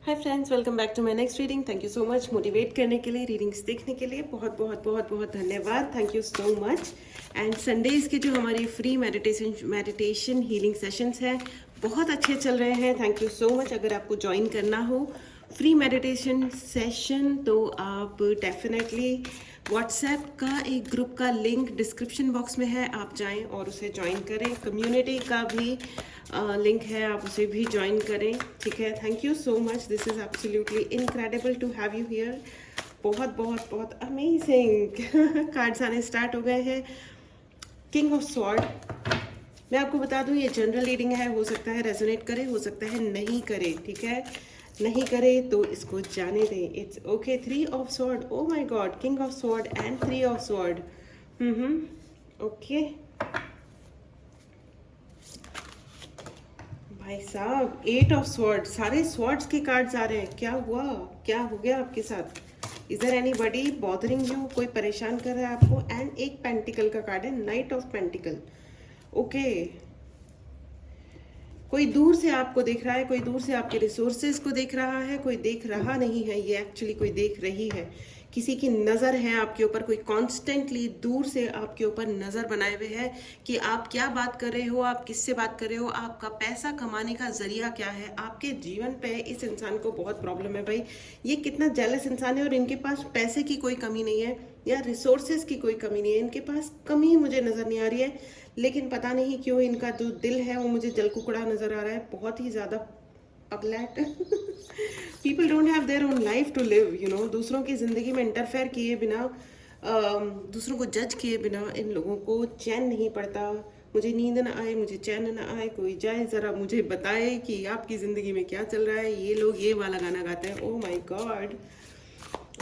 Hi friends, welcome back to my next reading. Thank you so much motivate करने के लिए, readings देखने के लिए बहुत बहुत बहुत बहुत धन्यवाद। Thank you so much. And Sundays के जो हमारी फ्री मेडिटेशन हीलिंग सेशंस हैं बहुत अच्छे चल रहे हैं। Thank you so much. अगर आपको ज्वाइन करना हो फ्री मेडिटेशन सेशन तो आप डेफिनेटली व्हाट्सएप का एक ग्रुप का लिंक डिस्क्रिप्शन बॉक्स में है, आप जाएं और उसे ज्वाइन करें। कम्युनिटी का भी लिंक है, आप उसे भी ज्वाइन करें। ठीक है, thank you so much. This is absolutely incredible to have you here. बहुत बहुत बहुत अमेजिंग कार्ड्स आने स्टार्ट हो गए हैं। किंग ऑफ स्वॉर्ड, मैं आपको बता दूं ये जनरल रीडिंग है, हो सकता है रेजोनेट करे, हो सकता है नहीं करे। ठीक है, नहीं करे तो इसको जाने दें, it's okay. 3 of sword, oh my god, king of sword and 3 of sword. Okay भाई साहब, 8 ऑफ स्वॉर्ड, सारे स्वॉर्ड्स के कार्ड्स आ रहे हैं। क्या हुआ, क्या हो गया आपके साथ? Is there anybody bothering you? कोई परेशान कर रहा है आपको? एंड एक पेंटिकल का कार्ड है, नाइट ऑफ पेंटिकल। ओके, कोई दूर से आपको देख रहा है, कोई दूर से आपके रिसोर्सेज को देख रहा है, कोई देख रहा नहीं है, ये एक्चुअली कोई देख रही है। किसी की नज़र है आपके ऊपर, कोई कॉन्स्टेंटली दूर से आपके ऊपर नज़र बनाए हुए है कि आप क्या बात कर रहे हो, आप किससे बात कर रहे हो, आपका पैसा कमाने का जरिया क्या है। आपके जीवन पे इस इंसान को बहुत प्रॉब्लम है भाई। ये कितना जेलस इंसान है और इनके पास पैसे की कोई कमी नहीं है या रिसोर्सेज की कोई कमी नहीं है। इनके पास कमी मुझे नज़र नहीं आ रही है, लेकिन पता नहीं क्यों इनका जो दिल है वो मुझे जलकुकड़ा नज़र आ रहा है, बहुत ही ज़्यादा पगलैट। People don't have their own life to live, you know. दूसरों की ज़िंदगी में इंटरफेयर किए बिना, दूसरों को जज किए बिना इन लोगों को चैन नहीं पड़ता। मुझे नींद ना आए, मुझे चैन ना आए, कोई जाए ज़रा मुझे बताए कि आपकी ज़िंदगी में क्या चल रहा है। ये लोग ये वाला गाना गाते हैं, ओ माई गॉड।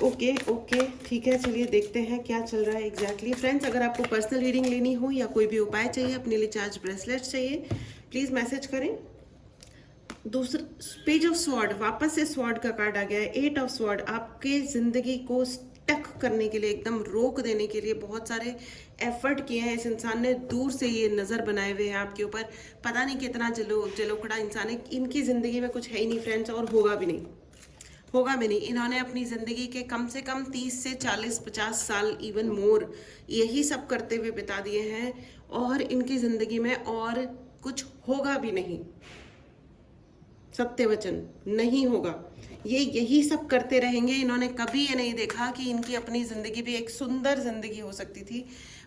ओके ओके, ठीक है, चलिए देखते हैं क्या चल रहा है एग्जैक्टली। फ्रेंड्स, अगर आपको पर्सनल रीडिंग लेनी हो या कोई भी उपाय चाहिए, अपने लिए चार्ज ब्रेसलेट्स चाहिए, प्लीज़ मैसेज करें। दूसरा पेज ऑफ स्वॉर्ड, वापस से स्वॉर्ड का कार्ड आ गया है। 8 ऑफ स्वॉर्ड, आपके ज़िंदगी को स्टक करने के लिए, एकदम रोक देने के लिए बहुत सारे एफर्ट किए हैं इस इंसान ने। दूर से ये नज़र बनाए हुए हैं आपके ऊपर। पता नहीं कितना जलोकड़ा इंसान है। इनकी ज़िंदगी में कुछ है ही नहीं फ्रेंड्स, और होगा भी नहीं, होगा भी नहीं। इन्होंने अपनी ज़िंदगी के कम से कम 30 से 40-50 साल, इवन मोर, यही सब करते हुए बिता दिए हैं और इनकी ज़िंदगी में और कुछ होगा भी नहीं। सत्य वचन, नहीं होगा। ये यही सब करते रहेंगे। इन्होंने कभी ये नहीं देखा कि इनकी अपनी ज़िंदगी भी एक सुंदर ज़िंदगी हो सकती थी,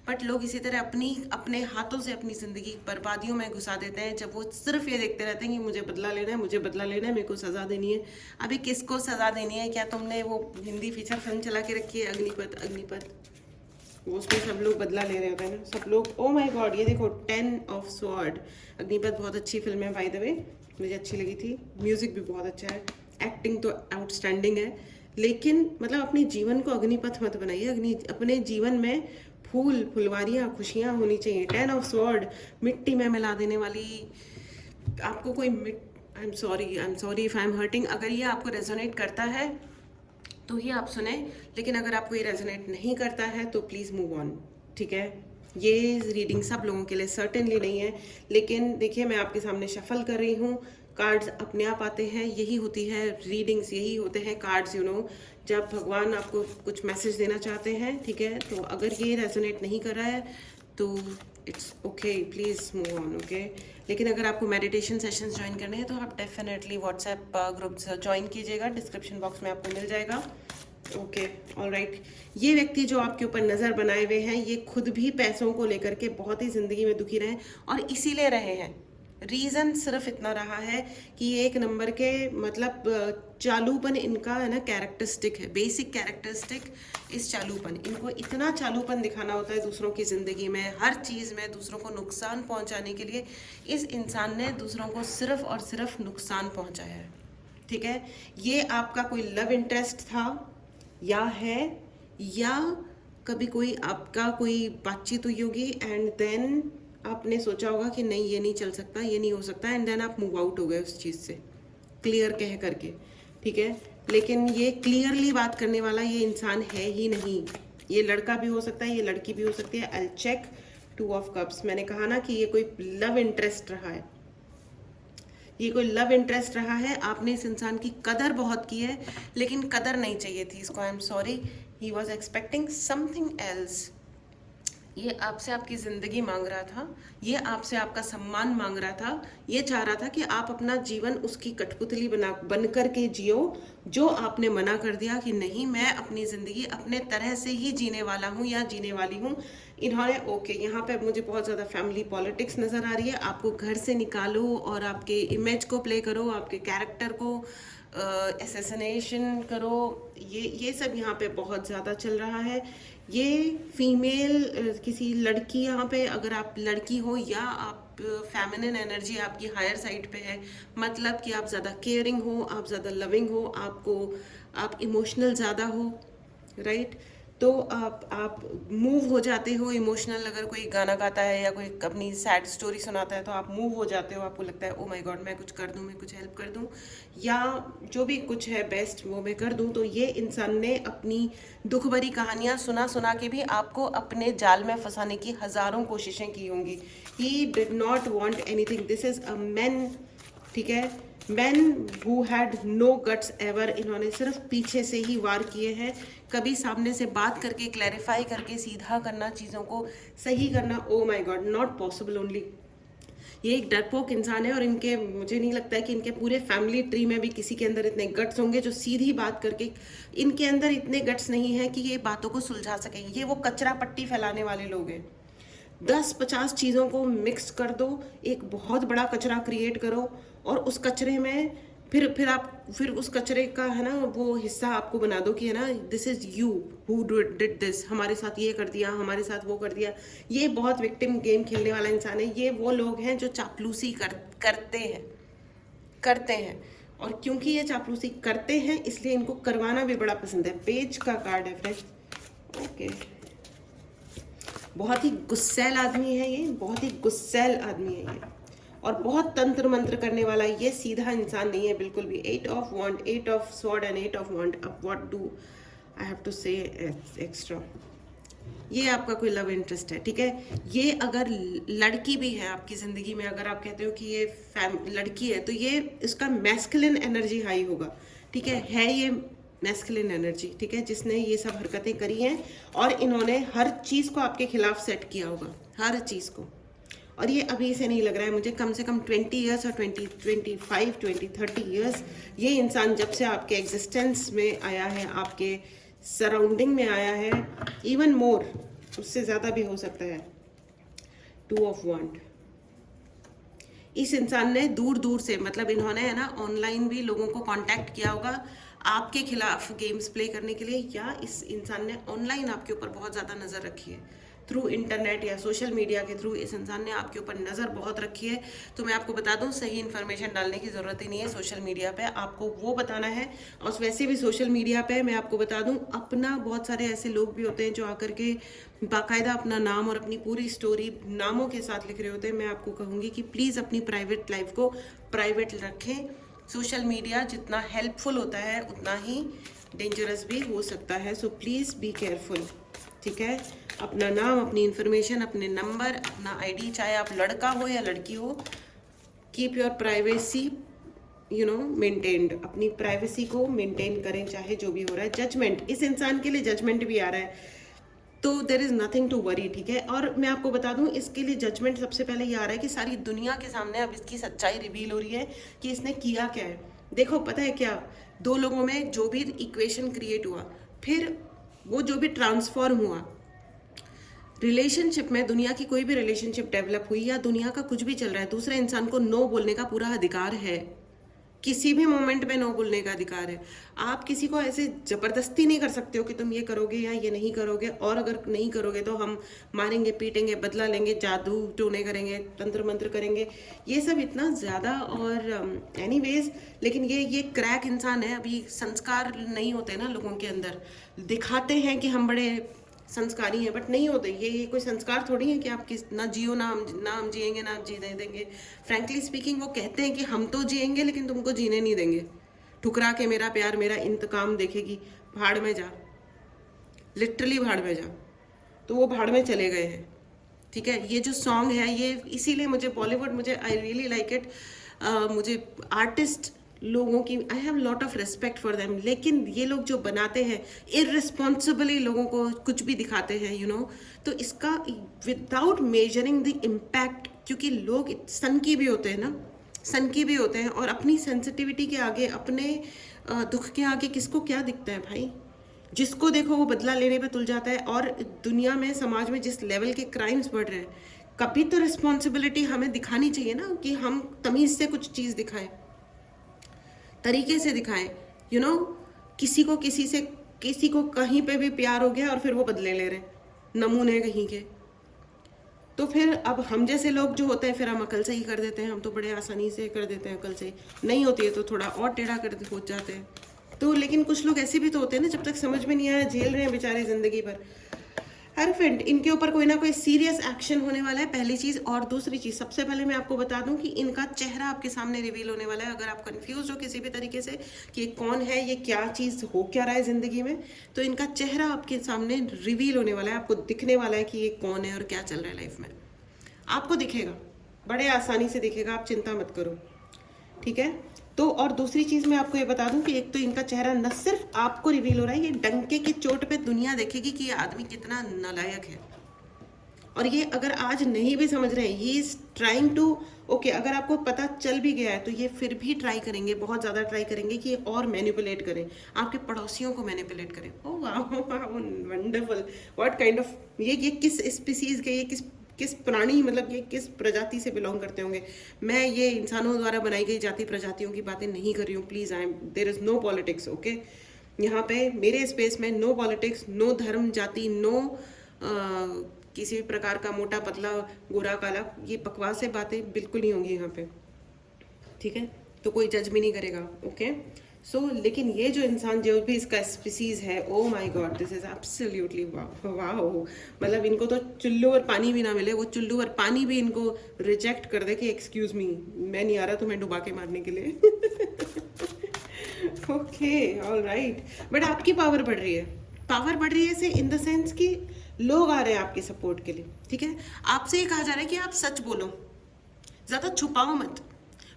बट लोग इसी तरह अपने हाथों से अपनी ज़िंदगी बर्बादियों में घुसा देते हैं, जब वो सिर्फ ये देखते रहते हैं कि मुझे बदला लेना है, मुझे बदला लेना है, मेरे को सज़ा देनी है। अभी किसको सज़ा देनी है? क्या तुमने वो हिंदी फीचर फिल्म चला के रखी है, अग्निपथ? अग्निपथ, वो उसमें सब लोग बदला ले रहे होते हैं ना, सब लोग। ओ माय गॉड, ये देखो 10 ऑफ स्वॉर्ड। अग्निपथ बहुत अच्छी फिल्म है बाय द वे, मुझे अच्छी लगी थी। म्यूज़िक भी बहुत अच्छा है, एक्टिंग तो आउटस्टैंडिंग है। लेकिन मतलब अपने जीवन को अग्निपथ मत बनाइए। अपने जीवन में फूल फुलवारियाँ खुशियाँ होनी चाहिए। 10 ऑफ स्वॉर्ड, मिट्टी में मिला देने वाली आपको कोई I am sorry if I am hurting. अगर ये आपको रेजोनेट करता है तो ही आप सुने, लेकिन अगर आपको ये रेजोनेट नहीं करता है तो प्लीज़ मूव ऑन। ठीक है, ये रीडिंग सब लोगों के लिए सर्टेनली नहीं है। लेकिन देखिए, मैं आपके सामने शफल कर रही हूँ, कार्ड्स अपने आप आते हैं। यही होती है रीडिंग्स, यही होते हैं कार्ड्स, यू नो, जब भगवान आपको कुछ मैसेज देना चाहते हैं। ठीक है, तो अगर ये रेजोनेट नहीं कर रहा है तो it's okay, please move on. Okay, लेकिन अगर आपको मेडिटेशन सेशंस ज्वाइन करने हैं तो आप डेफिनेटली व्हाट्सएप ग्रुप ज्वाइन कीजिएगा, डिस्क्रिप्शन बॉक्स में आपको मिल जाएगा। Okay, alright. ये व्यक्ति जो आपके ऊपर नज़र बनाए हुए हैं, ये खुद भी पैसों को लेकर के बहुत ही ज़िंदगी में दुखी रहे और इसीलिए रहे हैं। रीज़न सिर्फ इतना रहा है कि ये एक नंबर के मतलब चालूपन इनका है ना, कैरेक्टरिस्टिक है, बेसिक कैरेक्टरिस्टिक इस चालूपन। इनको इतना चालूपन दिखाना होता है दूसरों की ज़िंदगी में, हर चीज़ में दूसरों को नुकसान पहुंचाने के लिए। इस इंसान ने दूसरों को सिर्फ और सिर्फ नुकसान पहुंचाया है। ठीक है, ये आपका कोई लव इंटरेस्ट था या है, या कभी कोई आपका कोई बातचीत हुई होगी एंड देन आपने सोचा होगा कि नहीं ये नहीं चल सकता, ये नहीं हो सकता, एंड देन आप मूव आउट हो गए उस चीज़ से, क्लियर कह करके। ठीक है, लेकिन ये क्लियरली बात करने वाला ये इंसान है ही नहीं। ये लड़का भी हो सकता है, ये लड़की भी हो सकती है। आई चेक 2 ऑफ कप्स, मैंने कहा ना कि ये कोई लव इंटरेस्ट रहा है। ये कोई लव इंटरेस्ट रहा है, आपने इस इंसान की कदर बहुत की है, लेकिन कदर नहीं चाहिए थी इसको। I am sorry, he was expecting something else. ये आपसे आपकी ज़िंदगी मांग रहा था, ये आपसे आपका सम्मान मांग रहा था, ये चाह रहा था कि आप अपना जीवन उसकी कठपुतली बन कर के जियो, जो आपने मना कर दिया कि नहीं, मैं अपनी ज़िंदगी अपने तरह से ही जीने वाला हूँ या जीने वाली हूँ। इन्होंने ओके, यहाँ पे मुझे बहुत ज़्यादा फैमिली पॉलिटिक्स नज़र आ रही है। आपको घर से निकालो और आपके इमेज को प्ले करो, आपके कैरेक्टर को एसेसिनेशन करो, ये सब यहाँ पे बहुत ज़्यादा चल रहा है। ये फीमेल किसी लड़की, यहाँ पे अगर आप लड़की हो या आप फेमिनिन एनर्जी आपकी हायर साइड पे है, मतलब कि आप ज़्यादा केयरिंग हो, आप ज़्यादा लविंग हो, आप इमोशनल ज़्यादा हो, राइट? तो आप मूव हो जाते हो इमोशनल। अगर कोई गाना गाता है या कोई अपनी सैड स्टोरी सुनाता है तो आप मूव हो जाते हो, आपको लगता है ओ माय गॉड, मैं कुछ कर दूं, मैं कुछ हेल्प कर दूं, या जो भी कुछ है बेस्ट वो मैं कर दूं। तो ये इंसान ने अपनी दुख भरी कहानियां सुना सुना के भी आपको अपने जाल में फंसाने की हज़ारों कोशिशें की होंगी। He did not want anything, this is a man, ठीक है, man who had no guts ever. इन्होंने सिर्फ पीछे से ही वार किए हैं, कभी सामने से बात करके क्लैरिफाई करके सीधा करना, चीज़ों को सही करना, ओ my God, not possible only. ये एक डरपोक इंसान है और इनके, मुझे नहीं लगता है कि इनके पूरे फैमिली ट्री में भी किसी के अंदर इतने गट्स होंगे जो सीधी बात करके, इनके अंदर इतने गट्स नहीं है कि ये बातों को सुलझा सकें। ये वो कचरा पट्टी फैलाने वाले लोग हैं। 10-50 चीज़ों को मिक्स कर दो, एक बहुत बड़ा कचरा क्रिएट करो, और उस कचरे में फिर उस कचरे का, है ना, वो हिस्सा आपको बना दो कि, है ना, this is you who did this, हमारे साथ ये कर दिया, हमारे साथ वो कर दिया। ये बहुत विक्टिम गेम खेलने वाला इंसान है। ये वो लोग हैं जो चापलूसी करते हैं, और क्योंकि ये चापलूसी करते हैं इसलिए इनको करवाना भी बड़ा पसंद है। पेज का कार्ड है फ्रेंड्स, ओके। बहुत ही गुस्सैल आदमी है ये, बहुत ही गुस्सैल आदमी है ये, और बहुत तंत्र मंत्र करने वाला। ये सीधा इंसान नहीं है बिल्कुल भी। 8 of wand, 8 of sword and 8 of wand. अब what do I have to say extra. ये आपका कोई लव इंटरेस्ट है, ठीक है। ये अगर लड़की भी है आपकी ज़िंदगी में, अगर आप कहते हो कि ये लड़की है, तो ये इसका मैस्कुलिन एनर्जी हाई होगा, ठीक है ये मैस्कुलिन एनर्जी, ठीक है, जिसने ये सब हरकतें करी हैं, और इन्होंने हर चीज़ को आपके खिलाफ सेट किया होगा, हर चीज़ को। और ये अभी से नहीं लग रहा है मुझे, कम से कम 20 ईयर्स और 30 ईयर्स, ये इंसान जब से आपके एग्जिस्टेंस में आया है, आपके सराउंडिंग में आया है, इवन मोर, उससे ज़्यादा भी हो सकता है। 2 ऑफ वॉन्ड। इस इंसान ने दूर दूर से, मतलब इन्होंने, है ना, ऑनलाइन भी लोगों को कांटेक्ट किया होगा आपके खिलाफ गेम्स प्ले करने के लिए, या इस इंसान ने ऑनलाइन आपके ऊपर बहुत ज़्यादा नज़र रखी है। थ्रू इंटरनेट या सोशल मीडिया के थ्रू इस इंसान ने आपके ऊपर नज़र बहुत रखी है। तो मैं आपको बता दूं, सही इन्फॉर्मेशन डालने की ज़रूरत ही नहीं है सोशल मीडिया पे, आपको वो बताना है। और वैसे भी सोशल मीडिया पे मैं आपको बता दूं, अपना, बहुत सारे ऐसे लोग भी होते हैं जो आकर के बाकायदा अपना नाम और अपनी पूरी स्टोरी नामों के साथ लिख रहे होते हैं। मैं आपको कहूँगी कि प्लीज़ अपनी प्राइवेट लाइफ को प्राइवेट रखें। सोशल मीडिया जितना हेल्पफुल होता है उतना ही डेंजरस भी हो सकता है, सो प्लीज़ बी केयरफुल, ठीक है। अपना नाम, अपनी इन्फॉर्मेशन, अपने नंबर, अपना आईडी, चाहे आप लड़का हो या लड़की हो, कीप योर प्राइवेसी मेंटेन्ड। अपनी प्राइवेसी को मेंटेन करें, चाहे जो भी हो रहा है। जजमेंट, इस इंसान के लिए जजमेंट भी आ रहा है, तो there is nothing to worry, ठीक है। और मैं आपको बता दूं, इसके लिए जजमेंट सबसे पहले ये आ रहा है कि सारी दुनिया के सामने अब इसकी सच्चाई रिवील हो रही है कि इसने किया क्या है। देखो, पता है क्या, 2 लोगों में जो भी इक्वेशन क्रिएट हुआ, फिर वो जो भी ट्रांसफॉर्म हुआ रिलेशनशिप में, दुनिया की कोई भी रिलेशनशिप डेवलप हुई या दुनिया का कुछ भी चल रहा है, दूसरे इंसान को नो बोलने का पूरा अधिकार है। किसी भी मोमेंट में नो बोलने का अधिकार है। आप किसी को ऐसे ज़बरदस्ती नहीं कर सकते हो कि तुम ये करोगे या ये नहीं करोगे, और अगर नहीं करोगे तो हम मारेंगे, पीटेंगे, बदला लेंगे, जादू टोने करेंगे, तंत्र मंत्र करेंगे। ये सब इतना ज़्यादा, और एनीवेज, लेकिन ये क्रैक इंसान है। अभी संस्कार नहीं होते ना लोगों के अंदर, दिखाते हैं कि हम बड़े संस्कारी हैं, बट नहीं होते। ये कोई संस्कार थोड़ी है कि आप ना जियो, ना हम जिएंगे, ना आप जीने देंगे। फ्रैंकली स्पीकिंग, वो कहते हैं कि हम तो जिएंगे लेकिन तुमको जीने नहीं देंगे। ठुकरा के मेरा प्यार, मेरा इंतकाम देखेगी, भाड़ में जा, लिटरली भाड़ में जा। तो वो भाड़ में चले गए हैं, ठीक है। ये जो सॉन्ग है, ये इसीलिए मुझे बॉलीवुड, मुझे आई रियली लाइक इट। मुझे आर्टिस्ट लोगों की I have lot of respect for them, लेकिन ये लोग जो बनाते हैं इररिस्पॉन्सिबली लोगों को कुछ भी दिखाते हैं तो इसका विदाउट मेजरिंग द इम्पैक्ट, क्योंकि लोग सन की भी होते हैं ना, सन की भी होते हैं, और अपनी सेंसिटिविटी के आगे, अपने दुख के आगे किसको क्या दिखता है भाई। जिसको देखो वो बदला लेने पे तुल जाता है, और दुनिया में, समाज में जिस लेवल के क्राइम्स बढ़ रहे हैं, कभी तो रिस्पॉन्सिबिलिटी हमें दिखानी चाहिए ना, कि हम तमीज़ से कुछ चीज़ दिखाएं, तरीके से दिखाएं। किसी को कहीं पे भी प्यार हो गया और फिर वो बदले ले रहे हैं, नमूने कहीं के। तो फिर अब हम जैसे लोग जो होते हैं, फिर हम अकल से ही कर देते हैं, हम तो बड़े आसानी से कर देते हैं, अकल से नहीं होती है तो थोड़ा और टेढ़ा कर हो जाते हैं। तो लेकिन कुछ लोग ऐसे भी तो होते हैं ना, जब तक समझ में नहीं आया झेल रहे हैं बेचारे ज़िंदगी भर। हर फ्रेंड, इनके ऊपर कोई ना कोई सीरियस एक्शन होने वाला है, पहली चीज़। और दूसरी चीज़, सबसे पहले मैं आपको बता दूं कि इनका चेहरा आपके सामने रिवील होने वाला है। अगर आप कंफ्यूज हो किसी भी तरीके से कि ये कौन है, ये क्या चीज़ हो क्या रहा है ज़िंदगी में, तो इनका चेहरा आपके सामने रिवील होने वाला है, आपको दिखने वाला है कि ये कौन है और क्या चल रहा है लाइफ में। आपको दिखेगा, बड़े आसानी से दिखेगा, आप चिंता मत करो, ठीक है। तो और दूसरी चीज़ मैं आपको ये बता दूं कि एक तो इनका चेहरा न सिर्फ आपको रिवील हो रहा है, ये डंके की चोट पे दुनिया देखेगी कि ये आदमी कितना नालायक है। और ये अगर आज नहीं भी समझ रहे हैं, he is trying to okay, अगर आपको पता चल भी गया है तो ये फिर भी ट्राई करेंगे, बहुत ज़्यादा ट्राई करेंगे कि ये और मैनिपुलेट करें, आपके पड़ोसियों को मैनिपुलेट करें। ओह वाह, वंडरफुल, व्हाट काइंड ऑफ, ये किस स्पीसीज के, ये किस प्राणी, मतलब ये किस प्रजाति से बिलोंग करते होंगे। मैं ये इंसानों द्वारा बनाई गई जाति प्रजातियों की बातें नहीं कर रही हूँ, please. There is no politics, okay. यहाँ पे मेरे स्पेस में नो पॉलिटिक्स, नो धर्म जाति, नो किसी भी प्रकार का मोटा पतला गोरा काला, ये बकवास है, बातें बिल्कुल नहीं होंगी यहाँ पे, ठीक है। तो कोई जज भी नहीं करेगा, ओके। सो लेकिन ये जो इंसान, जो भी इसका स्पीसीज है, ओ my God, this is absolutely wow. मतलब इनको तो चुल्लू और पानी भी ना मिले, वो चुल्लू और पानी भी इनको रिजेक्ट कर दे कि एक्सक्यूज मी, मैं नहीं आ रहा तुम्हें डुबा के मारने के लिए। Okay, all right. बट आपकी पावर बढ़ रही है, पावर बढ़ रही है से इन द सेंस कि लोग आ रहे हैं आपके सपोर्ट के लिए, ठीक है। आपसे ये कहा जा रहा है कि आप सच बोलो, ज़्यादा छुपाओ मत,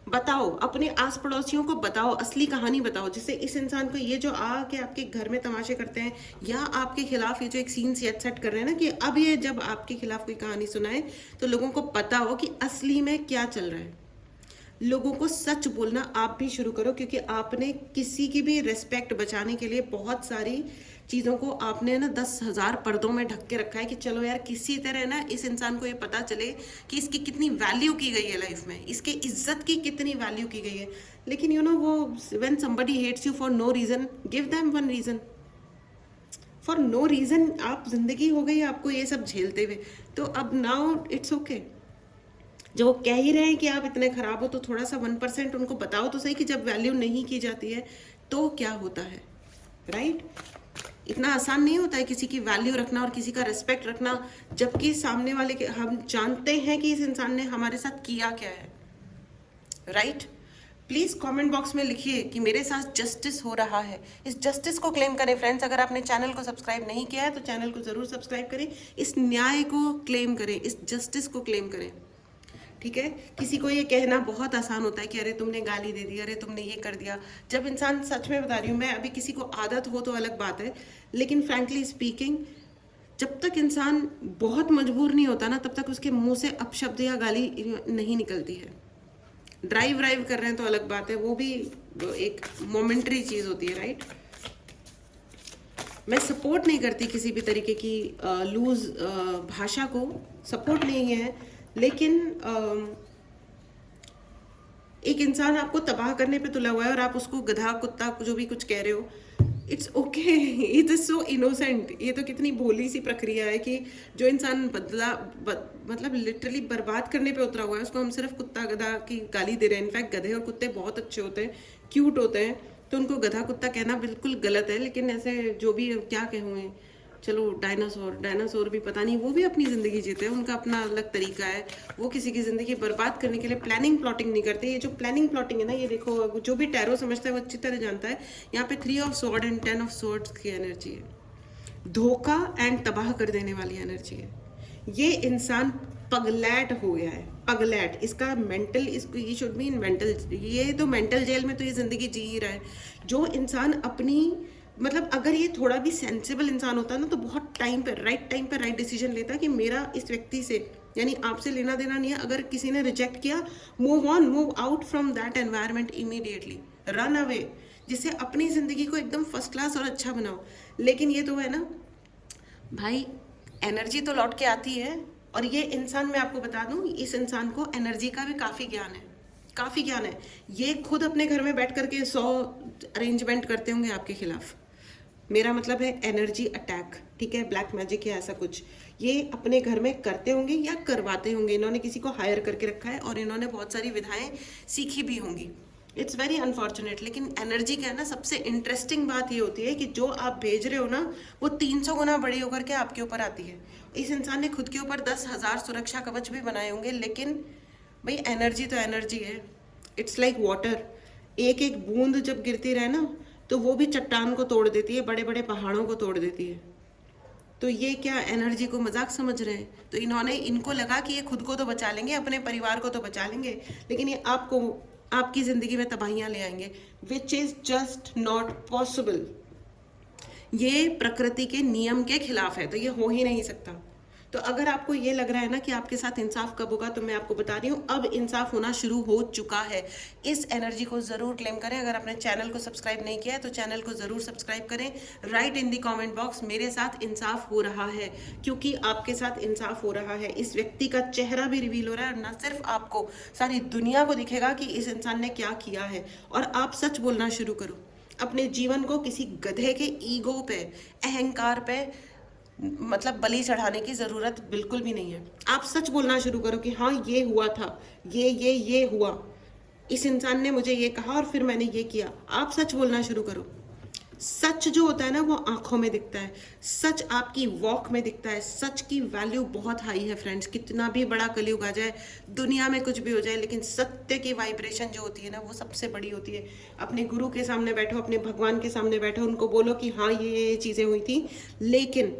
बताओ, अपने आस पड़ोसियों को बताओ, असली कहानी बताओ, जिससे इस इंसान को, ये जो आके आपके घर में तमाशे करते हैं या आपके खिलाफ ये जो एक सीन सेट कर रहे हैं ना, कि अब ये जब आपके खिलाफ कोई कहानी सुनाए तो लोगों को पता हो कि असली में क्या चल रहा है। लोगों को सच बोलना आप भी शुरू करो, क्योंकि आपने किसी की भी रेस्पेक्ट बचाने के लिए बहुत सारी चीज़ों को आपने ना 10,000 पर्दों में ढक के रखा है कि चलो यार किसी तरह ना इस इंसान को ये पता चले कि इसकी कितनी वैल्यू की गई है लाइफ में, इसके इज्जत की कितनी वैल्यू की गई है। लेकिन वो when somebody hates you for no reason, give them one reason. For no reason आप जिंदगी हो गई आपको ये सब झेलते हुए, तो अब नाउ इट्स ओके। जो वो कह ही रहे हैं कि आप इतने खराब हो, तो थोड़ा सा 1% उनको बताओ तो सही कि जब वैल्यू नहीं की जाती है तो क्या होता है, राइट। इतना आसान नहीं होता है किसी की वैल्यू रखना और किसी का रिस्पेक्ट रखना, जबकि सामने वाले के हम जानते हैं कि इस इंसान ने हमारे साथ किया क्या है, राइट। प्लीज़ कमेंट बॉक्स में लिखिए कि मेरे साथ जस्टिस हो रहा है। इस जस्टिस को क्लेम करें फ्रेंड्स। अगर आपने चैनल को सब्सक्राइब नहीं किया है तो चैनल को ज़रूर सब्सक्राइब करें, इस न्याय को क्लेम करें, इस जस्टिस को क्लेम करें, ठीक है। किसी को ये कहना बहुत आसान होता है कि अरे तुमने गाली दे दी, अरे तुमने ये कर दिया। जब इंसान, सच में बता रही हूँ मैं, अभी किसी को आदत हो तो अलग बात है, लेकिन फ्रैंकली स्पीकिंग जब तक इंसान बहुत मजबूर नहीं होता ना, तब तक उसके मुंह से अपशब्द या गाली नहीं निकलती है। ड्राइव कर रहे हैं तो अलग बात है, वो भी एक मोमेंटरी चीज़ होती है, राइट। मैं सपोर्ट नहीं करती किसी भी तरीके की लूज भाषा को, सपोर्ट नहीं है, लेकिन एक इंसान आपको तबाह करने पे तुला हुआ है और आप उसको गधा कुत्ता जो भी कुछ कह रहे हो, it's okay, it is so innocent. ये तो कितनी भोली सी प्रक्रिया है कि जो इंसान मतलब लिटरली बर्बाद करने पे उतरा हुआ है, उसको हम सिर्फ कुत्ता गधा की गाली दे रहे हैं। इनफैक्ट गधे और कुत्ते बहुत अच्छे होते हैं, क्यूट होते हैं, तो उनको गधा कुत्ता कहना बिल्कुल गलत है। लेकिन ऐसे जो भी क्या कहूँ, चलो डायनासोर भी पता नहीं, वो भी अपनी ज़िंदगी जीते हैं, उनका अपना अलग तरीका है, वो किसी की ज़िंदगी बर्बाद करने के लिए प्लानिंग प्लॉटिंग नहीं करते। ये जो प्लानिंग प्लॉटिंग है ना, ये देखो, जो भी टैरो समझता है वो अच्छी तरह जानता है, यहाँ पे 3 of sword and 10 of swords की एनर्जी है, धोखा एंड तबाह कर देने वाली एनर्जी है। ये इंसान पगलैट हो गया है, पगलैट। इसका मेंटल, इसको ये शुड बी इन मेंटल, ये तो मेंटल जेल में तो ये ज़िंदगी जी ही रहा है। जो इंसान अपनी, मतलब अगर ये थोड़ा भी सेंसिबल इंसान होता ना तो बहुत टाइम पे राइट डिसीजन लेता कि मेरा इस व्यक्ति से, यानी आपसे लेना देना नहीं है। अगर किसी ने रिजेक्ट किया, move on, move out from that environment immediately, run away, जिससे अपनी ज़िंदगी को एकदम फर्स्ट क्लास और अच्छा बनाओ। लेकिन ये तो है ना भाई, एनर्जी तो लौट के आती है। और ये इंसान, मैं आपको बता दूं, इस इंसान को एनर्जी का भी काफ़ी ज्ञान है, काफ़ी ज्ञान है। ये खुद अपने घर में बैठ करके 100 अरेंजमेंट करते होंगे आपके खिलाफ। मेरा मतलब है एनर्जी अटैक, ठीक है, ब्लैक मैजिक या ऐसा कुछ, ये अपने घर में करते होंगे या करवाते होंगे। इन्होंने किसी को हायर करके रखा है और इन्होंने बहुत सारी विधाएं सीखी भी होंगी। It's very unfortunate. लेकिन एनर्जी का है ना, सबसे इंटरेस्टिंग बात ये होती है कि जो आप भेज रहे हो ना, वो 300 गुना बड़ी होकर के आपके ऊपर आती है। इस इंसान ने खुद के ऊपर 10,000 सुरक्षा कवच भी बनाए होंगे, लेकिन भाई एनर्जी तो एनर्जी है। इट्स लाइक वाटर, एक एक बूंद जब गिरती रहे ना तो वो भी चट्टान को तोड़ देती है, बड़े बड़े पहाड़ों को तोड़ देती है। तो ये क्या एनर्जी को मजाक समझ रहे हैं? तो इनको लगा कि ये खुद को तो बचा लेंगे, अपने परिवार को तो बचा लेंगे, लेकिन ये आपको, आपकी ज़िंदगी में तबाहियाँ ले आएंगे, which is just not possible. ये प्रकृति के नियम के खिलाफ है, तो ये हो ही नहीं सकता। तो अगर आपको ये लग रहा है ना कि आपके साथ इंसाफ कब होगा, तो मैं आपको बता रही हूँ अब इंसाफ होना शुरू हो चुका है। इस एनर्जी को ज़रूर क्लेम करें। अगर आपने चैनल को सब्सक्राइब नहीं किया है तो चैनल को ज़रूर सब्सक्राइब करें। राइट इन दी कमेंट बॉक्स, मेरे साथ इंसाफ हो रहा है, क्योंकि आपके साथ इंसाफ हो रहा है। इस व्यक्ति का चेहरा भी रिवील हो रहा है, और न सिर्फ आपको, सारी दुनिया को दिखेगा कि इस इंसान ने क्या किया है। और आप सच बोलना शुरू करो। अपने जीवन को किसी गधे के ईगो पे, अहंकार पे मतलब बलि चढ़ाने की ज़रूरत बिल्कुल भी नहीं है। आप सच बोलना शुरू करो कि हाँ ये हुआ था, ये हुआ, इस इंसान ने मुझे ये कहा और फिर मैंने ये किया। आप सच बोलना शुरू करो। सच जो होता है ना, वो आंखों में दिखता है, सच आपकी वॉक में दिखता है। सच की वैल्यू बहुत हाई है फ्रेंड्स। कितना भी बड़ा कलयुग आ जाए, दुनिया में कुछ भी हो जाए, लेकिन सत्य की वाइब्रेशन जो होती है ना, वो सबसे बड़ी होती है। अपने गुरु के सामने बैठो, अपने भगवान के सामने बैठो, उनको बोलो कि हाँ ये चीज़ें हुई थी, लेकिन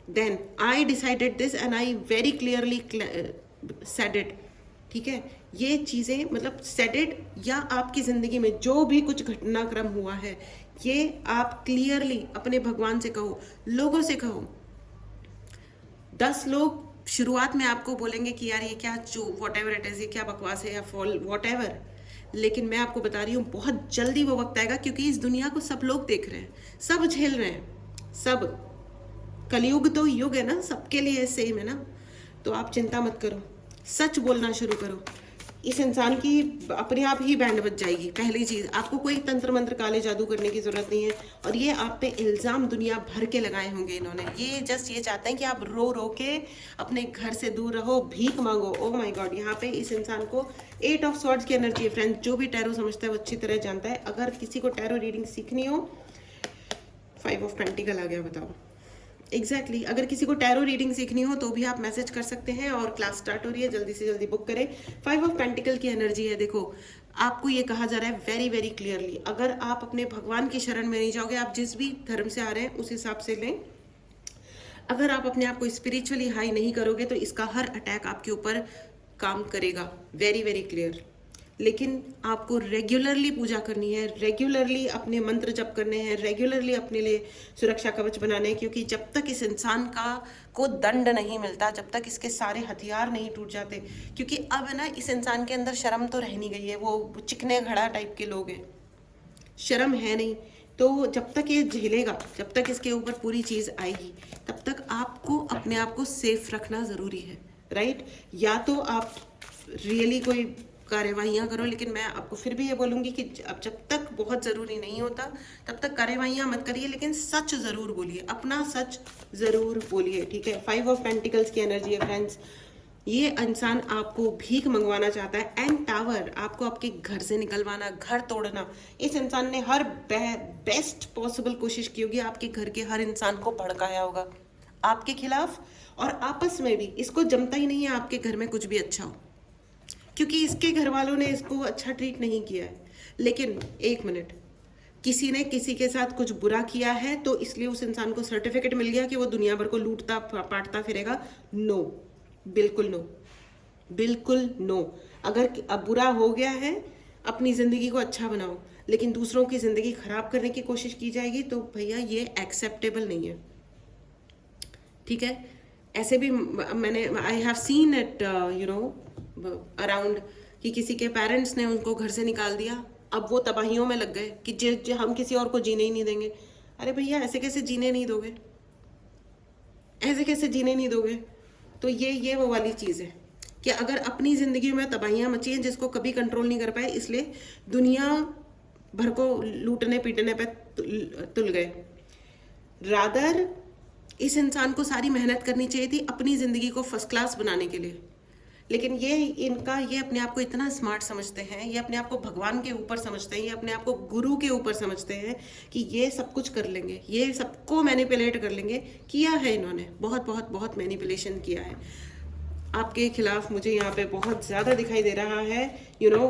then I decided this and I very clearly said it. ठीक है, ये चीज़ें मतलब सेड इट, या आपकी ज़िंदगी में जो भी कुछ घटनाक्रम हुआ है, ये आप क्लियरली अपने भगवान से कहो, लोगों से कहो। 10 लोग शुरुआत में आपको बोलेंगे कि यार ये क्या, जो वॉट एवर इट इज़, ये क्या बकवास है या फॉल वॉट एवर, लेकिन मैं आपको बता रही हूँ बहुत जल्दी वो वक्त आएगा, क्योंकि इस दुनिया को सब लोग देख रहे हैं, सब झेल रहे हैं, सब। कलयुग तो युग है ना, सबके लिए सेम है ना। तो आप चिंता मत करो, सच बोलना शुरू करो। इस इंसान की अपने आप ही बैंड बज जाएगी। पहली चीज़, आपको कोई तंत्र मंत्र काले जादू करने की ज़रूरत नहीं है। और ये आप पे इल्ज़ाम दुनिया भर के लगाए होंगे इन्होंने। ये जस्ट ये चाहते हैं कि आप रो रो के अपने घर से दूर रहो, भीख मांगो। ओह माय गॉड, यहाँ पे इस इंसान को 8 ऑफ स्वॉर्ड्स की एनर्जी है फ्रेंड्स। जो भी टैरो समझता है वो अच्छी तरह जानता है। अगर किसी को टैरो रीडिंग सीखनी हो, 5 ऑफ पेंटिकल आ गया, बताओ। एग्जैक्टली अगर किसी को टैरो रीडिंग सीखनी हो तो भी आप मैसेज कर सकते हैं, और क्लास स्टार्ट हो रही है, जल्दी से जल्दी बुक करें। 5 ऑफ पेंटिकल की एनर्जी है। देखो, आपको ये कहा जा रहा है वेरी वेरी क्लियरली, अगर आप अपने भगवान की शरण में नहीं जाओगे, आप जिस भी धर्म से आ रहे हैं उस हिसाब से लें, अगर आप अपने आप को स्पिरिचुअली हाई नहीं करोगे तो इसका हर अटैक आपके ऊपर काम करेगा। Very very clear. लेकिन आपको रेगुलरली पूजा करनी है, रेगुलरली अपने मंत्र जप करने हैं, रेगुलरली अपने लिए सुरक्षा कवच बनाने हैं, क्योंकि जब तक इस इंसान को दंड नहीं मिलता, जब तक इसके सारे हथियार नहीं टूट जाते, क्योंकि अब है ना इस इंसान के अंदर शर्म तो रह नहीं गई है, वो चिकने घड़ा टाइप के लोग हैं, शर्म है नहीं। तो जब तक ये झेलेगा, जब तक इसके ऊपर पूरी चीज़ आएगी, तब तक आपको अपने आप को सेफ रखना ज़रूरी है, राइट। या तो आप रियली कोई कार्यवाहियाँ करो, लेकिन मैं आपको फिर भी ये बोलूँगी कि अब जब तक बहुत ज़रूरी नहीं होता तब तक कार्यवाहियाँ मत करिए, लेकिन सच ज़रूर बोलिए, अपना सच ज़रूर बोलिए, ठीक है। 5 ऑफ पेंटिकल्स की एनर्जी है फ्रेंड्स। ये इंसान आपको भीख मंगवाना चाहता है। एंड टावर, आपको आपके घर से निकलवाना, घर तोड़ना। इस इंसान ने हर बेस्ट पॉसिबल कोशिश की होगी, आपके घर के हर इंसान को भड़काया होगा आपके खिलाफ, और आपस में भी इसको जमता ही नहीं है आपके घर में कुछ भी अच्छा हो, क्योंकि इसके घर वालों ने इसको अच्छा ट्रीट नहीं किया है। लेकिन एक मिनट, किसी ने किसी के साथ कुछ बुरा किया है तो इसलिए उस इंसान को सर्टिफिकेट मिल गया कि वो दुनिया भर को लूटता पाटता फिरेगा? नो, बिल्कुल नो। बिल्कुल नो। अगर अब बुरा हो गया है, अपनी ज़िंदगी को अच्छा बनाओ, लेकिन दूसरों की ज़िंदगी खराब करने की कोशिश की जाएगी तो भैया ये एक्सेप्टेबल नहीं है, ठीक है। ऐसे भी मैंने I have seen it you know around कि किसी के पेरेंट्स ने उनको घर से निकाल दिया, अब वो तबाहियों में लग गए कि जो हम किसी और को जीने ही नहीं देंगे। अरे भैया ऐसे कैसे जीने नहीं दोगे, ऐसे कैसे जीने नहीं दोगे। तो ये वो वाली चीज़ है कि अगर अपनी ज़िंदगी में तबाहियाँ मची हैं जिसको कभी कंट्रोल नहीं कर पाए, इसलिए दुनिया भर को लूटने पीटने पे तुल गए। रादर इस इंसान को सारी मेहनत करनी चाहिए थी अपनी ज़िंदगी को फर्स्ट क्लास बनाने के लिए, लेकिन ये अपने आप को इतना स्मार्ट समझते हैं, ये अपने आप को भगवान के ऊपर समझते हैं, ये अपने आप को गुरु के ऊपर समझते हैं कि ये सब कुछ कर लेंगे, ये सबको मैनिपुलेट कर लेंगे। किया है इन्होंने, बहुत बहुत बहुत मैनिपुलेशन किया है आपके खिलाफ। मुझे यहाँ पे बहुत ज़्यादा दिखाई दे रहा है, you know,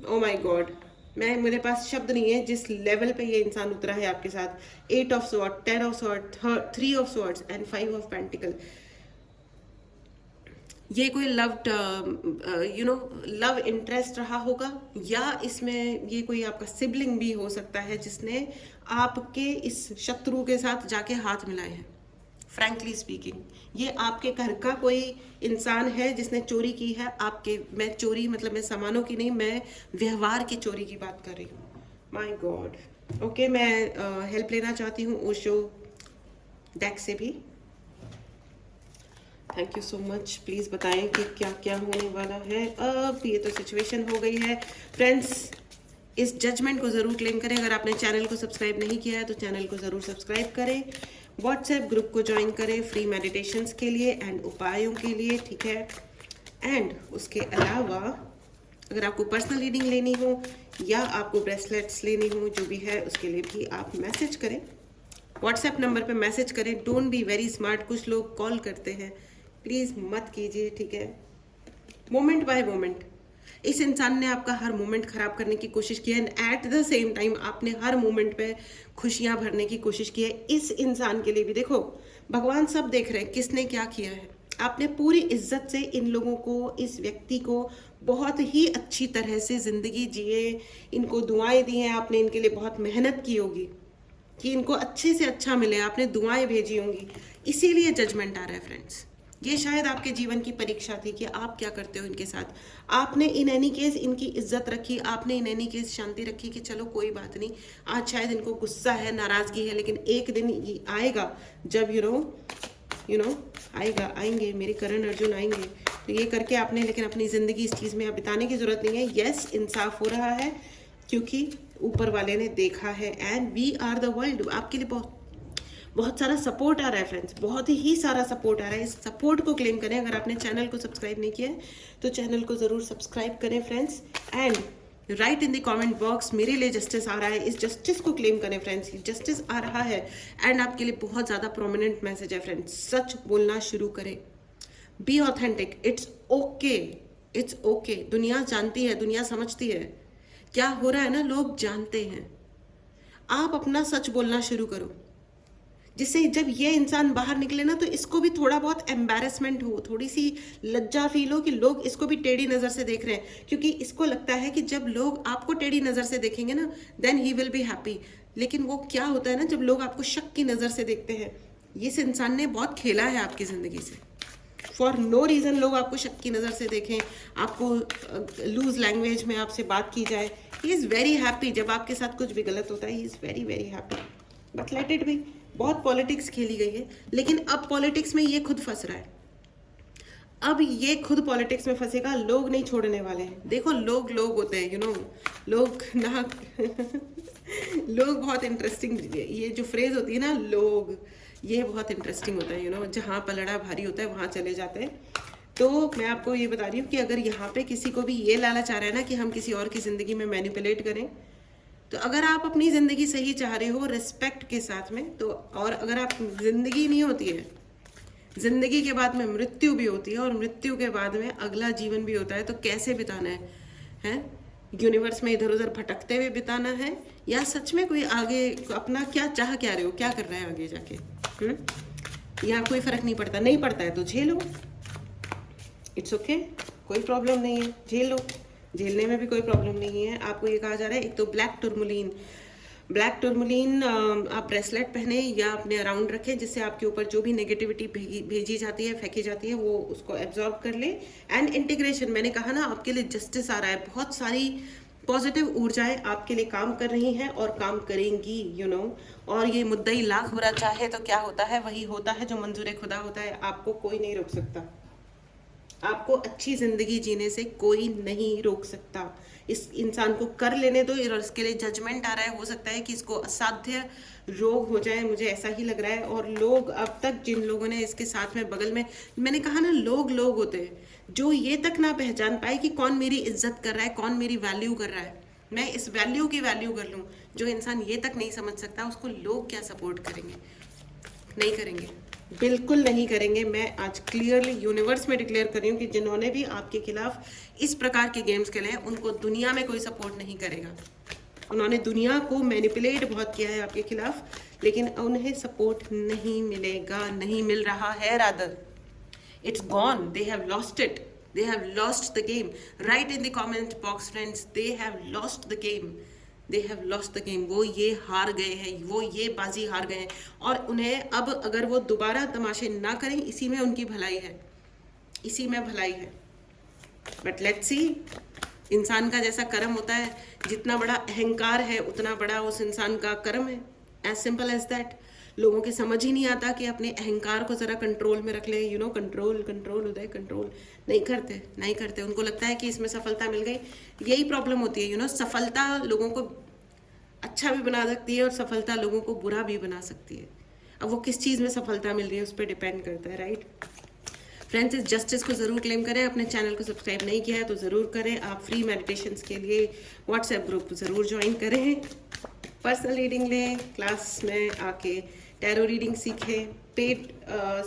oh my god, मेरे पास शब्द नहीं है जिस लेवल पे ये इंसान उतरा है आपके साथ। 8 of sword, 10 of sword, 3 of swords and 5 of pentacle. ये कोई loved you know love interest रहा होगा, या इसमें ये कोई आपका सिबलिंग भी हो सकता है जिसने आपके इस शत्रु के साथ जाके हाथ मिलाए हैं। फ्रैंकली स्पीकिंग, ये आपके घर का कोई इंसान है जिसने चोरी की है आपके। मैं चोरी मतलब मैं सामानों की नहीं, मैं व्यवहार की चोरी की बात कर रही हूँ। My God. ओके, मैं हेल्प लेना चाहती हूँ ओशो डेक से भी। Thank you so much. Please बताएं कि क्या क्या होने वाला है। अब ये तो सिचुएशन हो गई है फ्रेंड्स। इस जजमेंट को ज़रूर क्लेम करें। अगर आपने चैनल को सब्सक्राइब नहीं किया है तो चैनल को ज़रूर सब्सक्राइब करें। व्हाट्सएप ग्रुप को ज्वाइन करें फ्री मेडिटेशंस के लिए एंड उपायों के लिए, ठीक है। एंड उसके अलावा अगर आपको पर्सनल रीडिंग लेनी हो या आपको ब्रेसलेट्स लेनी हो, जो भी है, उसके लिए भी आप मैसेज करें, व्हाट्सएप नंबर पे मैसेज करें। Don't be very smart. कुछ लोग कॉल करते हैं, प्लीज़ मत कीजिए, ठीक है। मोमेंट बाय मोमेंट इस इंसान ने आपका हर मोमेंट खराब करने की कोशिश की है, and at the same time आपने हर मोमेंट पे खुशियां भरने की कोशिश की है। इस इंसान के लिए भी देखो, भगवान सब देख रहे हैं किसने क्या किया है। आपने पूरी इज्जत से इन लोगों को, इस व्यक्ति को बहुत ही अच्छी तरह से ज़िंदगी जिए, इनको दुआएं दी हैं आपने, इनके लिए बहुत मेहनत की होगी कि इनको अच्छे से अच्छा मिले, आपने दुआएं भेजी होंगी, इसीलिए जजमेंट आ रहा है फ्रेंड्स। ये शायद आपके जीवन की परीक्षा थी कि आप क्या करते हो इनके साथ। आपने इन एनी केस इनकी इज्जत रखी, आपने इन एनी केस शांति रखी कि चलो कोई बात नहीं, आज शायद इनको गुस्सा है, नाराज़गी है, लेकिन एक दिन ये आएगा जब यू नो आएंगे मेरे करण अर्जुन आएंगे। तो ये करके आपने, लेकिन अपनी ज़िंदगी इस चीज़ में अब बिताने की ज़रूरत नहीं है। यस, इंसाफ हो रहा है क्योंकि ऊपर वाले ने देखा है, and we are the world. आपके लिए बहुत सारा सपोर्ट आ रहा है फ्रेंड्स, बहुत ही सारा सपोर्ट आ रहा है। इस सपोर्ट को क्लेम करें। अगर आपने चैनल को सब्सक्राइब नहीं किया है तो चैनल को ज़रूर सब्सक्राइब करें friends, and right in the comment box मेरे लिए जस्टिस आ रहा है। इस जस्टिस को क्लेम करें फ्रेंड्स, जस्टिस आ रहा है। एंड आपके लिए बहुत ज़्यादा प्रोमिनेंट मैसेज है फ्रेंड्स, सच बोलना शुरू करें। Be authentic, it's okay, it's okay. दुनिया जानती है, दुनिया समझती है क्या हो रहा है ना, लोग जानते हैं। आप अपना सच बोलना शुरू करो, जिससे जब ये इंसान बाहर निकले ना तो इसको भी थोड़ा बहुत एम्बैरेसमेंट हो, थोड़ी सी लज्जा फील हो कि लोग इसको भी टेढ़ी नज़र से देख रहे हैं। क्योंकि इसको लगता है कि जब लोग आपको टेढ़ी नज़र से देखेंगे ना, then he will be happy. लेकिन वो क्या होता है ना, जब लोग आपको शक की नज़र से देखते हैं, इस इंसान ने बहुत खेला है आपकी ज़िंदगी से। फॉर नो रीज़न लोग आपको शक की नज़र से देखें, आपको लूज लैंग्वेज में आपसे बात की जाए। ही इज़ वेरी हैप्पी जब आपके साथ कुछ भी गलत होता है, he is very very happy, but let it be. बहुत पॉलिटिक्स खेली गई है, लेकिन अब पॉलिटिक्स में ये खुद फंस रहा है। अब ये खुद पॉलिटिक्स में फंसेगा, लोग नहीं छोड़ने वाले हैं। देखो, लोग होते हैं, लोग ना लोग बहुत इंटरेस्टिंग, ये जो फ्रेज होती है ना लोग, ये बहुत इंटरेस्टिंग होता है। जहाँ पलड़ा भारी होता है वहाँ चले जाते हैं। तो मैं आपको ये बता रही हूँ कि अगर यहाँ पे किसी को भी ये लालच आ रहा है ना कि हम किसी और की ज़िंदगी में मैनिपुलेट करें, तो अगर आप अपनी ज़िंदगी सही चाह रहे हो रिस्पेक्ट के साथ में, तो और अगर आप ज़िंदगी नहीं होती है, ज़िंदगी के बाद में मृत्यु भी होती है, और मृत्यु के बाद में अगला जीवन भी होता है, तो कैसे बिताना है? यूनिवर्स में इधर उधर भटकते हुए बिताना है, या सच में कोई आगे अपना क्या चाह क्या रहे हो, क्या कर रहे हैं आगे जाके? या कोई फ़र्क नहीं पड़ता? नहीं पड़ता है तो झेलो, इट्स ओके। कोई प्रॉब्लम नहीं है, झेल लो, झेलने में भी कोई प्रॉब्लम नहीं है। आपको ये कहा जा रहा है, एक तो ब्लैक टुरमुलिन आप ब्रेसलेट पहने या अपने अराउंड रखें, जिससे आपके ऊपर जो भी नेगेटिविटी भेजी जाती है, फेंकी जाती है, वो उसको एब्जॉर्ब कर ले। एंड इंटीग्रेशन, मैंने कहा ना आपके लिए जस्टिस आ रहा है, बहुत सारी पॉजिटिव ऊर्जाएं आपके लिए काम कर रही हैं और काम करेंगी, और ये मुद्दई लाख बुरा चाहे तो क्या होता है, वही होता है जो मंजूर खुदा होता है। आपको कोई नहीं रोक सकता, आपको अच्छी जिंदगी जीने से कोई नहीं रोक सकता। इस इंसान को कर लेने दो, और इसके लिए जजमेंट आ रहा है, हो सकता है कि इसको असाध्य रोग हो जाए, मुझे ऐसा ही लग रहा है। और लोग अब तक जिन लोगों ने इसके साथ में बगल में, मैंने कहा ना लोग होते हैं जो ये तक ना पहचान पाए कि कौन मेरी इज्जत कर रहा है, कौन मेरी वैल्यू कर रहा है, मैं इस वैल्यू की वैल्यू कर लूँ। जो इंसान ये तक नहीं समझ सकता, उसको लोग क्या सपोर्ट करेंगे? नहीं करेंगे, बिल्कुल नहीं करेंगे। मैं आज क्लियरली यूनिवर्स में डिक्लेयर कर रही हूँ कि जिन्होंने भी आपके खिलाफ इस प्रकार के गेम्स खेले हैं, उनको दुनिया में कोई सपोर्ट नहीं करेगा। उन्होंने दुनिया को मैनिपुलेट बहुत किया है आपके खिलाफ, लेकिन उन्हें सपोर्ट नहीं मिलेगा, नहीं मिल रहा है। Rather it's gone, they have lost it, they have lost the game. Write in the comment box friends, they have lost the game, they have lost the game. वो ये हार गए हैं, वो ये बाजी हार गए हैं, और उन्हें अब अगर वो दोबारा तमाशे ना करें, इसी में उनकी भलाई है, इसी में भलाई है। बट लेट्स सी, इंसान का जैसा कर्म होता है, जितना बड़ा अहंकार है उतना बड़ा उस इंसान का कर्म है, एज सिंपल एज दैट। लोगों के समझ ही नहीं आता कि अपने अहंकार को ज़रा कंट्रोल में रख ले, कंट्रोल उदय, कंट्रोल नहीं करते। उनको लगता है कि इसमें सफलता मिल गई। यही प्रॉब्लम होती है, सफलता लोगों को अच्छा भी बना सकती है और सफलता लोगों को बुरा भी बना सकती है। अब वो किस चीज़ में सफलता मिल रही है उस पर डिपेंड करता है, राइट फ्रेंड्स। इस जस्टिस को ज़रूर क्लेम करें। अपने चैनल को सब्सक्राइब नहीं किया है तो ज़रूर करें। आप फ्री मेडिटेशंस के लिए व्हाट्सएप ग्रुप ज़रूर ज्वाइन करें, पर्सनल रीडिंग लें, क्लास में आके टैरो रीडिंग सीखें, पेड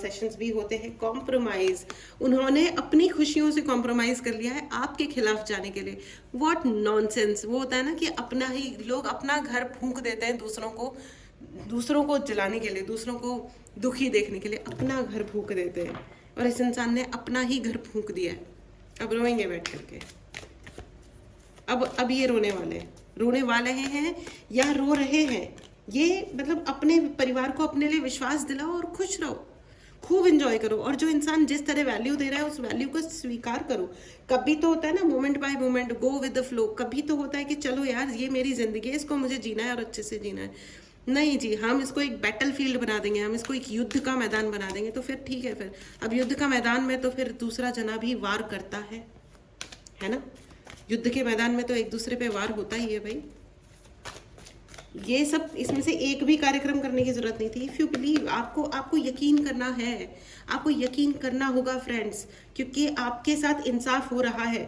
सेशंस भी होते हैं। कॉम्प्रोमाइज़, उन्होंने अपनी खुशियों से कॉम्प्रोमाइज़ कर लिया है आपके खिलाफ जाने के लिए। What nonsense. वो होता है ना कि अपना ही लोग अपना घर फूंक देते हैं दूसरों को जलाने के लिए, दूसरों को दुखी देखने के लिए अपना घर फूंक देते हैं, और इस इंसान ने अपना ही घर फूंक दिया है। अब रोएंगे बैठ करके, अब ये रोने वाले हैं या रो रहे हैं, ये मतलब अपने परिवार को अपने लिए विश्वास दिलाओ और खुश रहो, खूब एंजॉय करो। और जो इंसान जिस तरह वैल्यू दे रहा है उस वैल्यू को स्वीकार करो। कभी तो होता है ना moment bye moment, go with the flow. कभी तो होता है कि चलो यार ये मेरी जिंदगी है, इसको मुझे जीना है और अच्छे से जीना है। नहीं जी, हम इसको एक बैटल फील्ड बना देंगे, हम इसको एक युद्ध का मैदान बना देंगे, तो फिर ठीक है। फिर अब युद्ध का मैदान में तो फिर दूसरा जना भी वार करता है ना। युद्ध के मैदान में तो एक दूसरे पे वार होता ही है भाई। ये सब इसमें से एक भी कार्यक्रम करने की जरूरत नहीं थी। इफ़ यू बिलीव, आपको यकीन करना है, आपको यकीन करना होगा फ्रेंड्स, क्योंकि आपके साथ इंसाफ हो रहा है।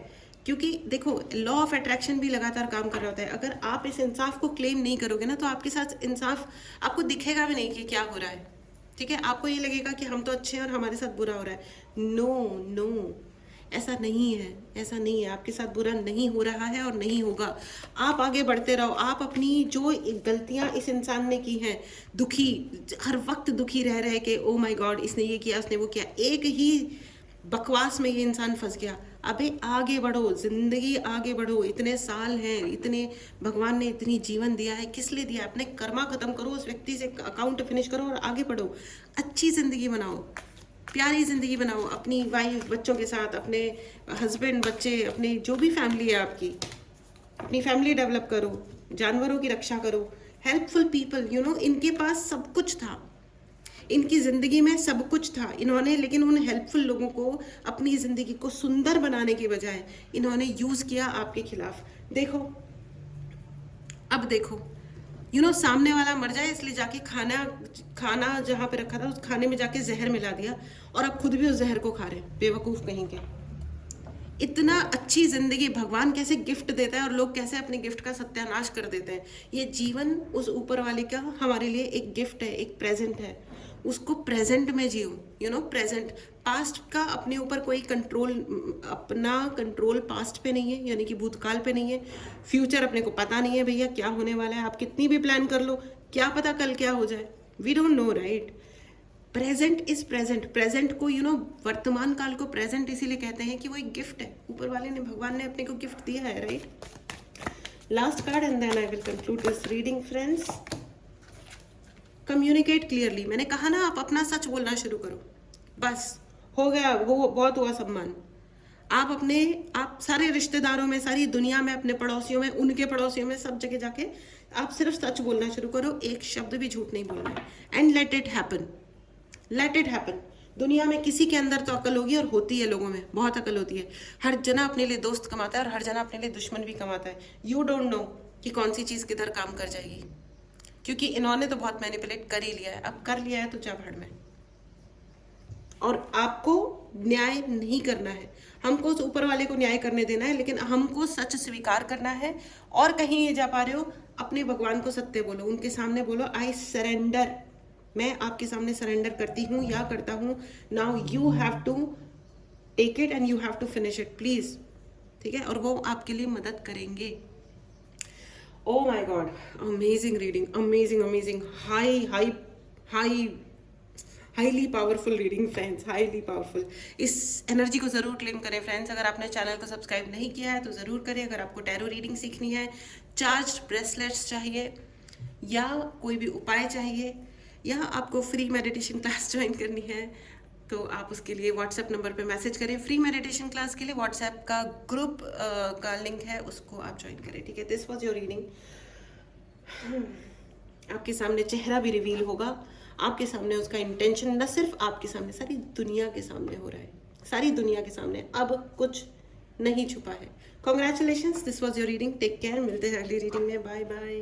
क्योंकि देखो, लॉ ऑफ अट्रैक्शन भी लगातार काम कर रहा होता है। अगर आप इस इंसाफ को क्लेम नहीं करोगे ना, तो आपके साथ इंसाफ आपको दिखेगा भी नहीं कि क्या हो रहा है, ठीक है। आपको ये लगेगा कि हम तो अच्छे हैं और हमारे साथ बुरा हो रहा है। नो, ऐसा नहीं है, आपके साथ बुरा नहीं हो रहा है और नहीं होगा। आप आगे बढ़ते रहो। आप अपनी जो गलतियां इस इंसान ने की हैं, हर वक्त दुखी रह रहे कि ओ माय गॉड, इसने ये किया, उसने वो किया, एक ही बकवास में ये इंसान फंस गया। अबे आगे बढ़ो, जिंदगी आगे बढ़ो। इतने साल हैं, इतने भगवान ने इतनी जीवन दिया है, किस लिए दिया? अपने कर्मा खत्म करो, उस व्यक्ति से अकाउंट फिनिश करो और आगे बढ़ो। अच्छी जिंदगी बनाओ, प्यारी ज़िंदगी बनाओ अपनी वाइफ, बच्चों के साथ, अपने हस्बैंड, बच्चे, अपनी जो भी फैमिली है आपकी, अपनी फैमिली डेवलप करो, जानवरों की रक्षा करो, हेल्पफुल पीपल। इनके पास सब कुछ था, इनकी ज़िंदगी में सब कुछ था इन्होंने, लेकिन उन हेल्पफुल लोगों को अपनी ज़िंदगी को सुंदर बनाने के बजाय इन्होंने यूज़ किया आपके खिलाफ। देखो, अब देखो, सामने वाला मर जाए इसलिए जाके खाना जहाँ पे रखा था उस खाने में जाके जहर मिला दिया, और अब खुद भी उस जहर को खा रहे, बेवकूफ़ कहीं के। इतना अच्छी जिंदगी भगवान कैसे गिफ्ट देता है और लोग कैसे अपने गिफ्ट का सत्यानाश कर देते हैं। ये जीवन उस ऊपर वाले का हमारे लिए एक गिफ्ट है, एक प्रेजेंट है। उसको प्रेजेंट में जियो, प्रेजेंट। पास्ट का अपने ऊपर कोई अपना कंट्रोल पास्ट पे नहीं है, यानी कि भूतकाल पे नहीं है। फ्यूचर अपने को पता नहीं है भैया क्या होने वाला है। आप कितनी भी प्लान कर लो, क्या पता कल क्या हो जाए, we don't know, right. Present is present, present को वर्तमान काल को प्रेजेंट इसीलिए कहते हैं कि वो एक गिफ्ट है, ऊपर वाले ने, भगवान ने अपने को गिफ्ट दिया है, right. Last card and then I will conclude this reading friends. Communicate clearly. मैंने कहा ना, आप अपना सच बोलना शुरू करो, बस हो गया, वो बहुत हुआ सम्मान। आप सारे रिश्तेदारों में, सारी दुनिया में, अपने पड़ोसियों में, उनके पड़ोसियों में, सब जगह जाके आप सिर्फ सच बोलना शुरू करो, एक शब्द भी झूठ नहीं बोलना है। And let it happen, let it happen. दुनिया में किसी के अंदर तो अकल होगी, और होती है, लोगों में बहुत अकल होती है। हर जना अपने लिए दोस्त कमाता है और हर जना अपने लिए दुश्मन भी कमाता है। यू डोंट नो कि कौन सी चीज़ किधर काम कर जाएगी, क्योंकि इन्होंने तो बहुत मैनिपुलेट कर ही लिया है। अब कर लिया है तो जा भाड़ में। और आपको न्याय नहीं करना है, हमको उस ऊपर वाले को न्याय करने देना है, लेकिन हमको सच स्वीकार करना है। और कहीं ये जा पा रहे हो, अपने भगवान को सत्य बोलो, उनके सामने बोलो आई सरेंडर, मैं आपके सामने सरेंडर करती हूँ या करता हूँ। Now you have to take it and you have to finish it please, ठीक है। और वो आपके लिए मदद करेंगे। Oh my God, amazing reading, amazing amazing, highly powerful reading friends, highly powerful. इस एनर्जी को ज़रूर क्लेम करें फ्रेंड्स। अगर आपने चैनल को सब्सक्राइब नहीं किया है तो ज़रूर करें। अगर आपको टैरो रीडिंग सीखनी है, चार्ज ब्रेसलेट्स चाहिए, या कोई भी उपाय चाहिए, या आपको फ्री मेडिटेशन क्लास ज्वाइन करनी है, तो आप उसके लिए व्हाट्सएप नंबर पे मैसेज करें। फ्री मेडिटेशन क्लास के लिए व्हाट्सएप का ग्रुप का लिंक है, उसको आप ज्वाइन करें, ठीक है। This was your reading. आपके सामने चेहरा भी रिवील होगा, आपके सामने उसका इंटेंशन, न सिर्फ आपके सामने, सारी दुनिया के सामने हो रहा है, सारी दुनिया के सामने, अब कुछ नहीं छुपा है। Congratulations, this was your reading. Take care, मिलते हैं अगली रीडिंग में। Bye bye.